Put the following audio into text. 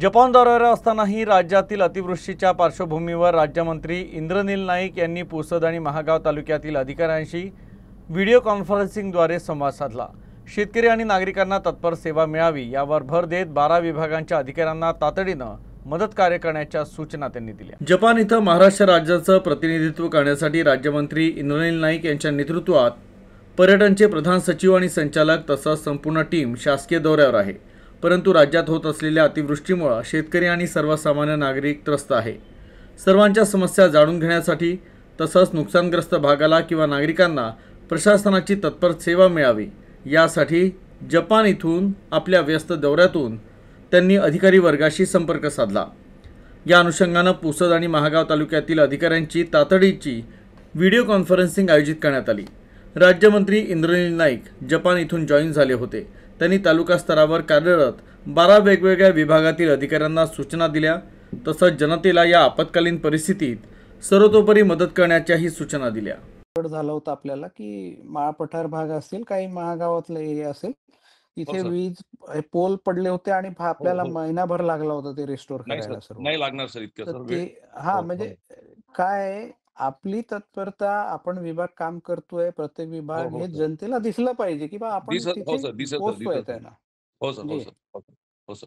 Japan दौऱ्यावर असतानाही राज्यातील अतिवृष्टीच्या पार्श्वभूमीवर राज्यमंत्री इंद्रनील नाईक यांनी पुसद आणि महागाव तालुक्यातील अधिकाऱ्यांशी व्हिडिओ कॉन्फरन्सिंगद्वारे संवाद साधला। शेतकरी आणि नागरिकांना तत्पर सेवा मिळावी यावर भर देत 12 विभागांच्या अधिकाऱ्यांना तातडीनं मदत कार्य करण्याच्या सूचना त्यांनी दिल्या। जपान इथं महाराष्ट्र राज्याचं प्रतिनिधित्व करण्यासाठी राज्यमंत्री इंद्रनील नाईक यांच्या नेतृत्वात पर्यटनचे प्रधान सचिव आणि संचालक तसंच संपूर्ण टीम शासकीय दौऱ्यावर आहे। परंतु राज्यात होत असलेल्या अतिवृष्टीमुळे शेतकरी आणि सर्वसामान्य नागरिक त्रस्त आहे। सर्वांच्या समस्या जाणून घेण्यासाठी तसंच नुकसानग्रस्त भागाला किंवा नागरिकांना प्रशासनाची तत्पर सेवा मिळावी यासाठी जपान इथून आपल्या व्यस्त दौऱ्यातून त्यांनी अधिकारी वर्गाशी संपर्क साधला। या अनुषंगानं पुसद आणि महागाव तालुक्यातील अधिकाऱ्यांची तातडीची व्हिडिओ कॉन्फरन्सिंग आयोजित करण्यात आली। राज्यमंत्री इंद्रनील नाईक जपान इथून जॉईन झाले होते। त्यांनी तालुका स्तरावर कार्यरत 12 वेगवेगळ्या विभागातील अधिकाऱ्यांना सूचना दिल्या तसंच जनतेला या आपत्कालीन परिस्थितीत सर्वतोपरी मदत करण्याच्याही सूचना दिल्या। झालं होतं आपल्याला की माळपठार भाग असेल, काही महागावातला एरिया असेल, इथे वीज पोल पडले होते आणि आपल्याला महिनाभर लागला होता ते रिस्टोर करायला सर्व। नाही लागणार सर इतकं सर वेळ। म्हणजे काय आपली तत्परता, आपण विभाग काम करतोय, प्रत्येक विभाग हे जनतेला दिसलं पाहिजे की बा आपण तिथे पोहोचतोय त्यांना। हो सर, हो सर, हो सर।